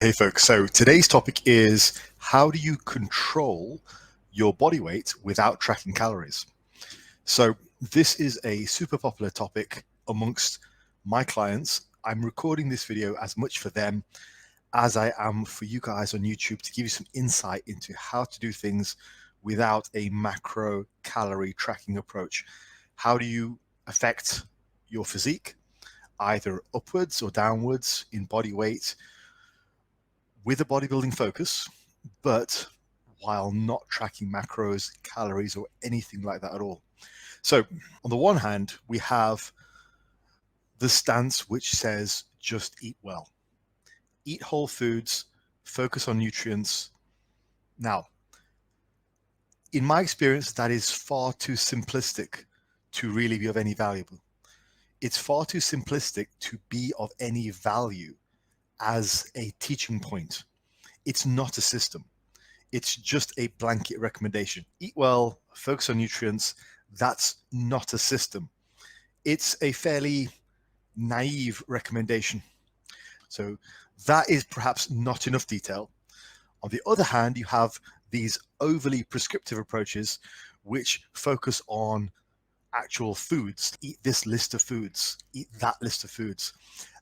Hey folks, so today's topic is how do you control your body weight without tracking calories? So this is a super popular topic amongst my clients. I'm recording this video as much for them as I am for you guys on YouTube to give you some insight into how to do things without a macro calorie tracking approach. How do you affect your physique, either upwards or downwards in body weight, with a bodybuilding focus, but while not tracking macros, calories, or anything like that at all. So on the one hand, we have the stance which says just eat well, eat whole foods, focus on nutrients. Now, in my experience, that is far too simplistic to really be of any value. It's far too simplistic to be of any value as a teaching point. It's not a system. It's just a blanket recommendation. Eat well, focus on nutrients. That's not a system. It's a fairly naive recommendation. So that is perhaps not enough detail. On the other hand, you have these overly prescriptive approaches which focus on actual foods. Eat this list of foods, eat that list of foods.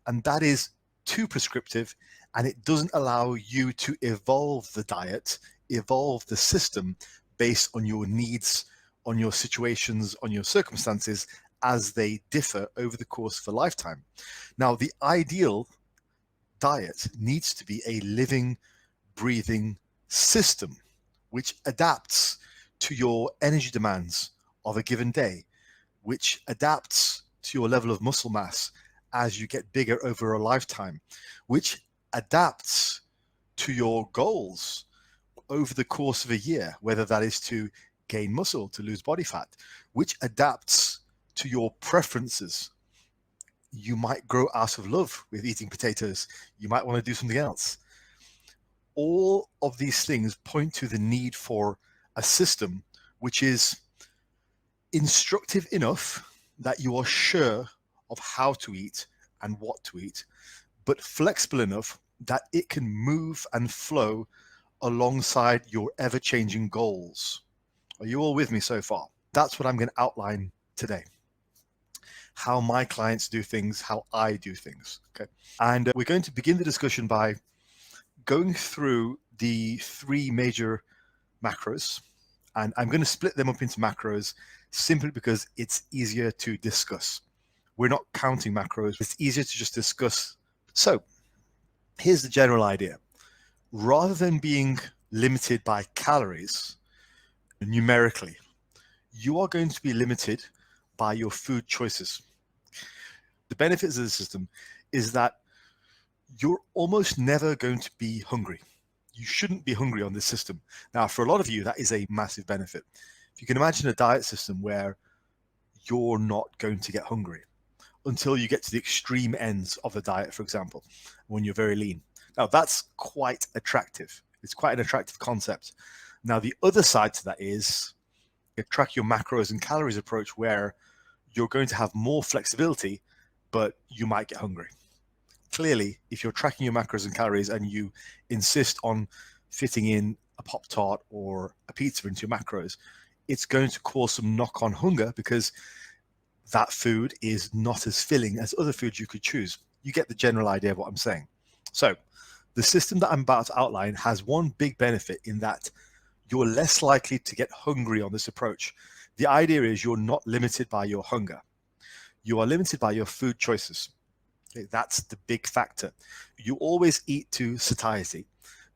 And that is too prescriptive, and it doesn't allow you to evolve the diet, evolve the system based on your needs, on your situations, on your circumstances as they differ over the course of a lifetime. Now, the ideal diet needs to be a living, breathing system which adapts to your energy demands of a given day, which adapts to your level of muscle mass as you get bigger over a lifetime, which adapts to your goals over the course of a year, whether that is to gain muscle, to lose body fat, which adapts to your preferences. You might grow out of love with eating potatoes. You might want to do something else. All of these things point to the need for a system which is instructive enough that you are sure of how to eat and what to eat, but flexible enough that it can move and flow alongside your ever-changing goals. Are you all with me so far? That's what I'm going to outline today. How my clients do things, how I do things. Okay. And we're going to begin the discussion by going through the three major macros. And I'm going to split them up into macros simply because it's easier to discuss. We're not counting macros. It's easier to just discuss. So here's the general idea. Rather than being limited by calories numerically, you are going to be limited by your food choices. The benefits of the system is that you're almost never going to be hungry. You shouldn't be hungry on this system. Now, for a lot of you, that is a massive benefit. If you can imagine a diet system where you're not going to get hungry until you get to the extreme ends of the diet, for example, when you're very lean. Now, that's quite attractive. It's quite an attractive concept. Now, the other side to that is a track your macros and calories approach where you're going to have more flexibility, but you might get hungry. Clearly, if you're tracking your macros and calories and you insist on fitting in a Pop-Tart or a pizza into your macros, it's going to cause some knock-on hunger because that food is not as filling as other foods you could choose. You get the general idea of what I'm saying. So the system that I'm about to outline has one big benefit in that you're less likely to get hungry on this approach. The idea is you're not limited by your hunger. You are limited by your food choices. Okay, that's the big factor. You always eat to satiety,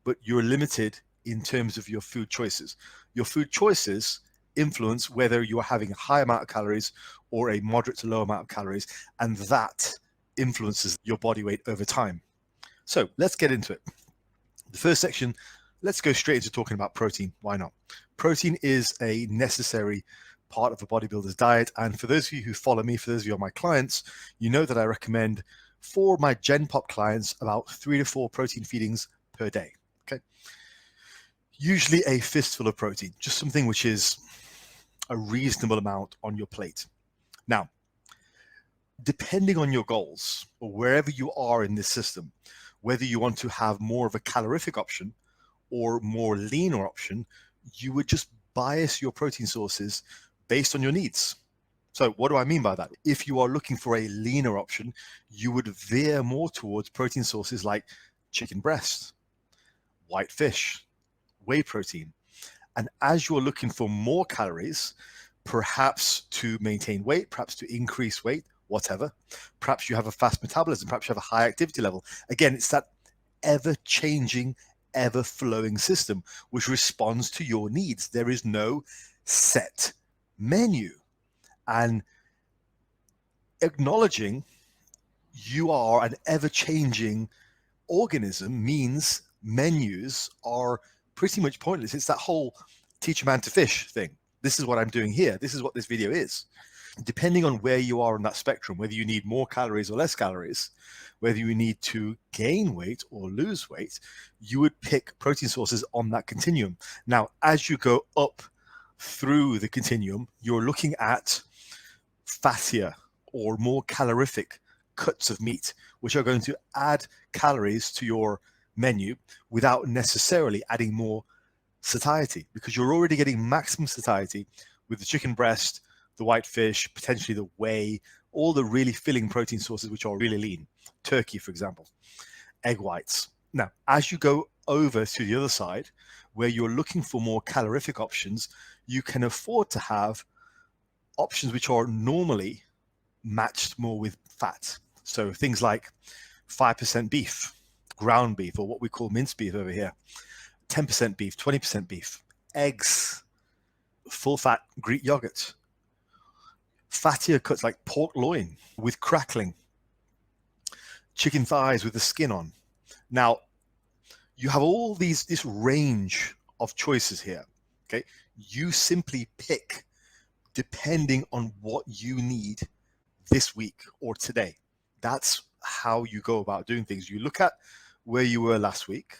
but you're limited in terms of your food choices. Your food choices influence whether you are having a high amount of calories or a moderate to low amount of calories, and that influences your body weight over time. So let's get into it. The first section, let's go straight into talking about protein. Why not? Protein is a necessary part of a bodybuilder's diet. And for those of you who follow me, for those of you who are my clients, you know that I recommend for my Gen Pop clients about 3 to 4 protein feedings per day. Okay. Usually a fistful of protein, just something which is a reasonable amount on your plate. Now, depending on your goals or wherever you are in this system, whether you want to have more of a calorific option or more leaner option, you would just bias your protein sources based on your needs. So what do I mean by that? If you are looking for a leaner option, you would veer more towards protein sources like chicken breast, white fish, whey protein. And as you're looking for more calories, perhaps to maintain weight, perhaps to increase weight, whatever, perhaps you have a fast metabolism, perhaps you have a high activity level. Again, it's that ever-changing, ever-flowing system which responds to your needs. There is no set menu. And acknowledging you are an ever-changing organism means menus are pretty much pointless. It's that whole teach a man to fish thing. This is what I'm doing here. This is what this video is. Depending on where you are on that spectrum, whether you need more calories or less calories, whether you need to gain weight or lose weight, you would pick protein sources on that continuum. Now, as you go up through the continuum, you're looking at fattier or more calorific cuts of meat, which are going to add calories to your menu without necessarily adding more satiety, because you're already getting maximum satiety with the chicken breast, the white fish, potentially the whey, all the really filling protein sources which are really lean. Turkey, for example, egg whites. Now, as you go over to the other side, where you're looking for more calorific options, you can afford to have options which are normally matched more with fat. So things like 5% beef, ground beef, or what we call minced beef over here, 10% beef, 20% beef, eggs, full fat Greek yogurt, fattier cuts like pork loin with crackling, chicken thighs with the skin on. Now, you have all this range of choices here. Okay, you simply pick depending on what you need this week or today. That's how you go about doing things. You look at where you were last week.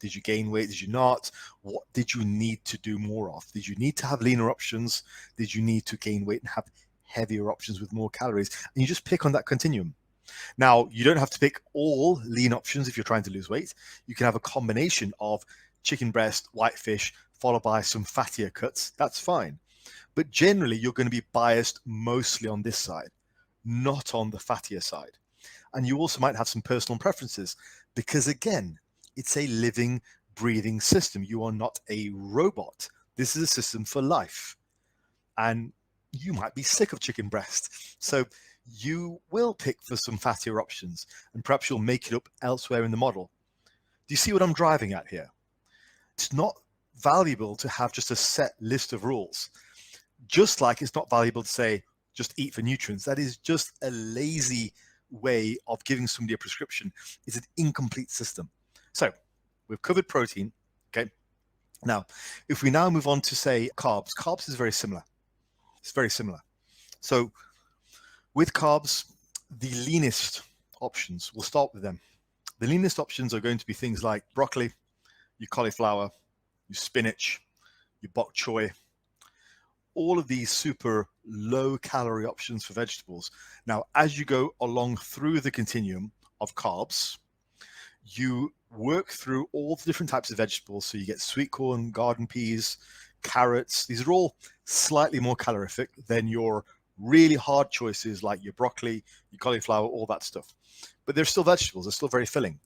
Did you gain weight? Did you not? What did you need to do more of? Did you need to have leaner options? Did you need to gain weight and have heavier options with more calories? And you just pick on that continuum. Now, you don't have to pick all lean options if you're trying to lose weight. You can have a combination of chicken breast, white fish, followed by some fattier cuts. That's fine. But generally, you're going to be biased mostly on this side, not on the fattier side. And you also might have some personal preferences because, again, it's a living, breathing system. You are not a robot. This is a system for life. And you might be sick of chicken breast. So you will pick for some fattier options, and perhaps you'll make it up elsewhere in the model. Do you see what I'm driving at here? It's not valuable to have just a set list of rules, just like it's not valuable to say, just eat for nutrients. That is just a lazy way of giving somebody a prescription. It's an incomplete system. So we've covered protein. Okay. Now, if we now move on to say carbs is very similar. It's very similar. So with carbs, the leanest options, we'll start with them. The leanest options are going to be things like broccoli, your cauliflower, your spinach, your bok choy, all of these super low calorie options for vegetables. Now, as you go along through the continuum of carbs, you work through all the different types of vegetables. So you get sweet corn, garden peas, carrots. These are all slightly more calorific than your really hard choices like your broccoli, your cauliflower, all that stuff. But they're still vegetables. They're still very filling,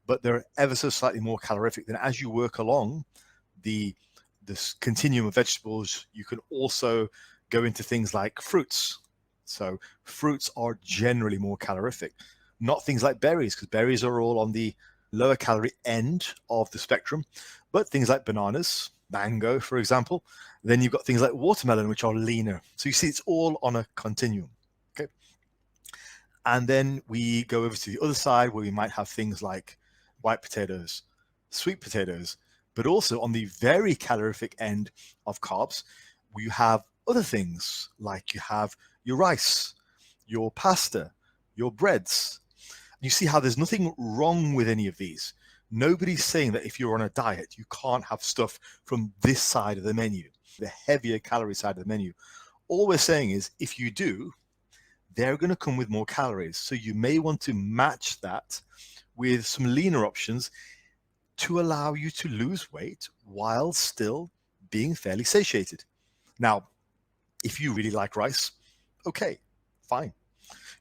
but they're ever so slightly more calorific. Then as you work along this continuum of vegetables, you can also go into things like fruits. So fruits are generally more calorific, not things like berries, because berries are all on the lower calorie end of the spectrum, but things like bananas, mango, for example. Then you've got things like watermelon, which are leaner. So you see, it's all on a continuum. Okay. And then we go over to the other side where we might have things like white potatoes, sweet potatoes, but also on the very calorific end of carbs, you have other things like you have your rice, your pasta, your breads. You see how there's nothing wrong with any of these. Nobody's saying that if you're on a diet, you can't have stuff from this side of the menu, the heavier calorie side of the menu. All we're saying is if you do, they're going to come with more calories. So you may want to match that with some leaner options to allow you to lose weight while still being fairly satiated. Now, if you really like rice, okay, fine.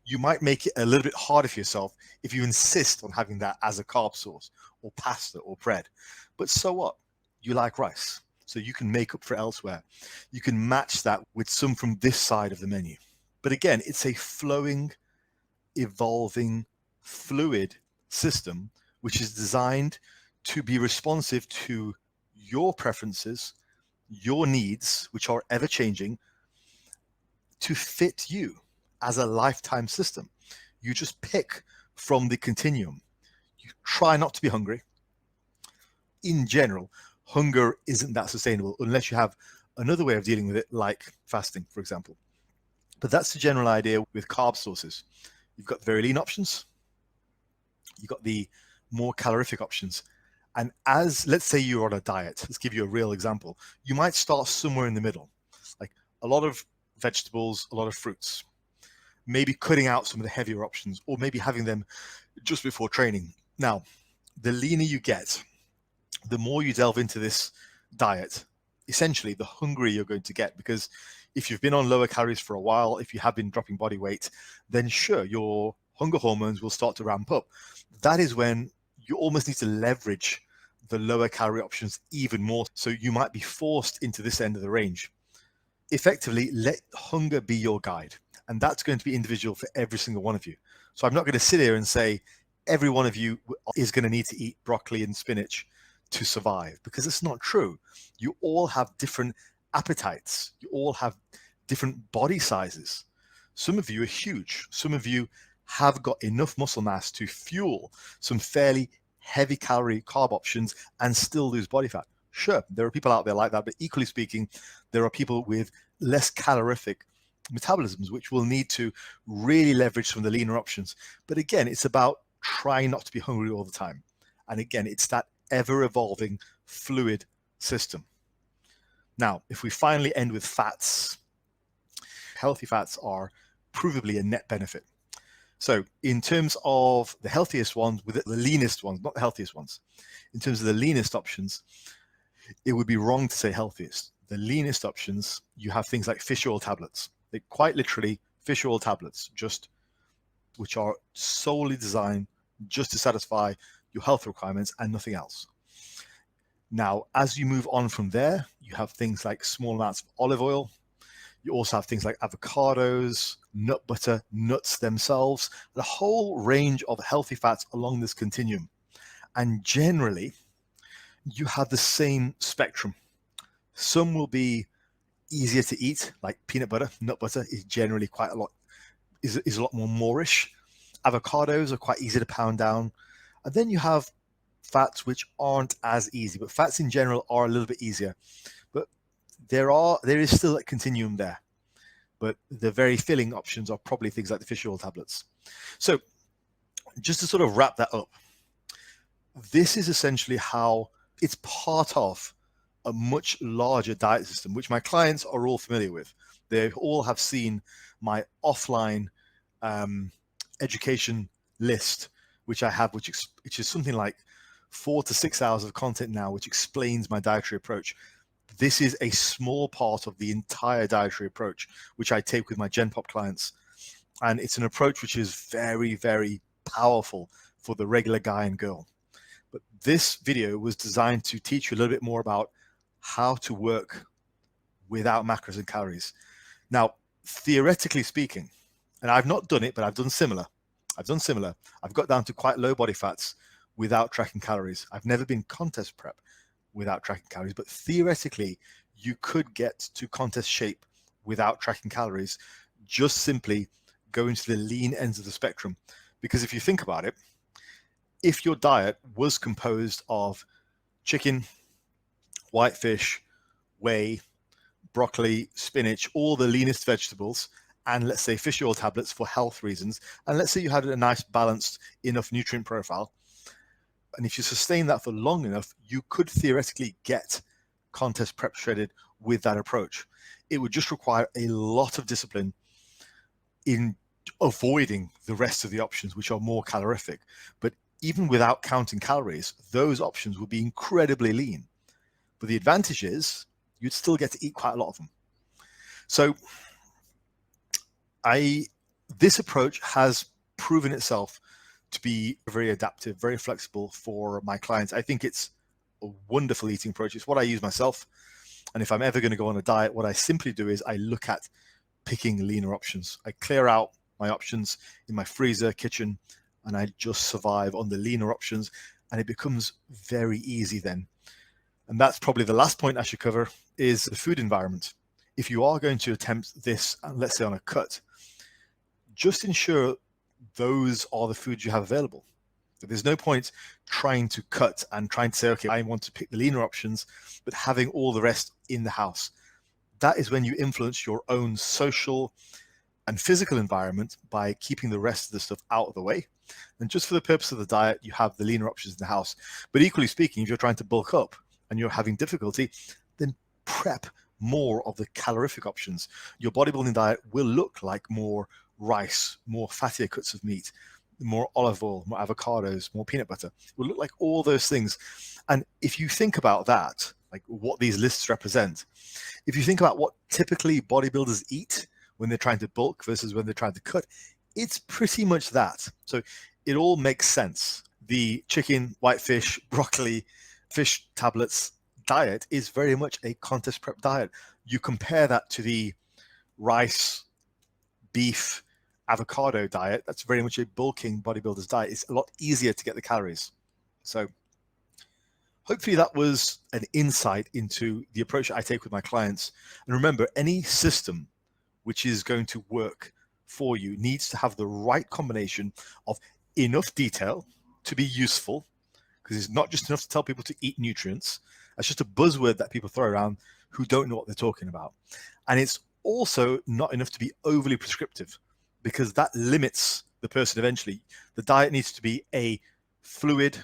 You might make it a little bit harder for yourself if you insist on having that as a carb source, or pasta or bread. But so what? You like rice, so you can make up for it elsewhere. You can match that with some from this side of the menu. But again, it's a flowing, evolving, fluid system which is designed to be responsive to your preferences, your needs, which are ever changing, to fit you as a lifetime system. You just pick from the continuum. You try not to be hungry. In general, hunger isn't that sustainable unless you have another way of dealing with it, like fasting, for example. But that's the general idea with carb sources. You've got the very lean options, you've got the more calorific options. And as, let's say you're on a diet, let's give you a real example. You might start somewhere in the middle, like a lot of vegetables, a lot of fruits, maybe cutting out some of the heavier options, or maybe having them just before training. Now, the leaner you get, the more you delve into this diet, essentially the hungrier you're going to get, because if you've been on lower calories for a while, if you have been dropping body weight, then sure, your hunger hormones will start to ramp up. That is when you almost need to leverage the lower calorie options even more. So you might be forced into this end of the range. Effectively, let hunger be your guide. And that's going to be individual for every single one of you. So I'm not going to sit here and say every one of you is going to need to eat broccoli and spinach to survive, because it's not true. You all have different appetites. You all have different body sizes. Some of you are huge. Some of you have got enough muscle mass to fuel some fairly heavy calorie carb options and still lose body fat. Sure, there are people out there like that, but equally speaking, there are people with less calorific metabolisms, which will need to really leverage some of the leaner options. But again, it's about trying not to be hungry all the time. And again, it's that ever-evolving fluid system. Now, if we finally end with fats, healthy fats are provably a net benefit. So in terms of the healthiest ones, with the leanest ones, not the healthiest ones, in terms of the leanest options, it would be wrong to say healthiest. The leanest options, you have things like fish oil tablets. They quite literally fish oil tablets, just which are solely designed just to satisfy your health requirements and nothing else. Now, as you move on from there, you have things like small amounts of olive oil. You also have things like avocados, nut butter, nuts themselves, the whole range of healthy fats along this continuum. And generally, you have the same spectrum. Some will be easier to eat, like peanut butter. Nut butter is generally quite a lot, is a lot more moreish. Avocados are quite easy to pound down. And then you have fats which aren't as easy, but fats in general are a little bit easier. But there is still a continuum there. But the very filling options are probably things like the fish oil tablets. So just to sort of wrap that up, this is essentially how it's part of a much larger diet system, which my clients are all familiar with. They all have seen my offline education list, which I have, which is something like 4 to 6 hours of content now, which explains my dietary approach. This is a small part of the entire dietary approach, which I take with my Gen Pop clients. And it's an approach which is very, very powerful for the regular guy and girl. But this video was designed to teach you a little bit more about how to work without macros and calories. Now, theoretically speaking, and I've not done it, but I've done similar. I've got down to quite low body fats without tracking calories. I've never been contest prep without tracking calories, but theoretically, you could get to contest shape without tracking calories, just simply going to the lean ends of the spectrum. Because if you think about it, if your diet was composed of chicken, white fish, whey, broccoli, spinach, all the leanest vegetables, and let's say fish oil tablets for health reasons, and let's say you had a nice balanced enough nutrient profile, and if you sustain that for long enough, you could theoretically get contest prep shredded with that approach. It would just require a lot of discipline in avoiding the rest of the options, which are more calorific. But even without counting calories, those options would be incredibly lean. But the advantage is you'd still get to eat quite a lot of them. So this approach has proven itself to be very adaptive, very flexible for my clients. I think it's a wonderful eating approach. It's what I use myself. And if I'm ever going to go on a diet, what I simply do is I look at picking leaner options. I clear out my options in my freezer, kitchen, and I just survive on the leaner options. And it becomes very easy then. And that's probably the last point I should cover, is the food environment. If you are going to attempt this, let's say on a cut, just ensure those are the foods you have available. There's no point trying to cut and trying to say, okay, I want to pick the leaner options, but having all the rest in the house. That is when you influence your own social and physical environment by keeping the rest of the stuff out of the way. And just for the purpose of the diet, you have the leaner options in the house. But equally speaking, if you're trying to bulk up and you're having difficulty, then prep more of the calorific options. Your bodybuilding diet will look like more rice, more fattier cuts of meat, more olive oil, more avocados, more peanut butter. It will look like all those things. And if you think about that, like what these lists represent, if you think about what typically bodybuilders eat when they're trying to bulk versus when they're trying to cut, it's pretty much that. So it all makes sense. The chicken, white fish, broccoli, fish tablets diet is very much a contest prep diet. You compare that to the rice, beef, avocado diet, that's very much a bulking bodybuilder's diet. It's a lot easier to get the calories. So hopefully that was an insight into the approach I take with my clients. And remember, any system which is going to work for you needs to have the right combination of enough detail to be useful, because it's not just enough to tell people to eat nutrients. That's just a buzzword that people throw around who don't know what they're talking about. And it's also not enough to be overly prescriptive, because that limits the person eventually. The diet needs to be a fluid,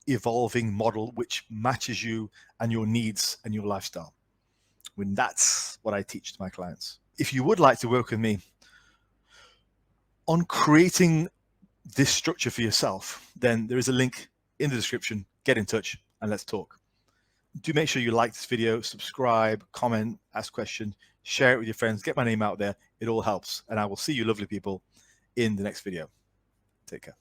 evolving model which matches you and your needs and your lifestyle. When that's what I teach to my clients. If you would like to work with me on creating this structure for yourself, then there is a link in the description. Get in touch and let's talk. Do make sure you like this video, subscribe, comment, ask questions, share it with your friends, get my name out there. It all helps. And I will see you lovely people in the next video. Take care.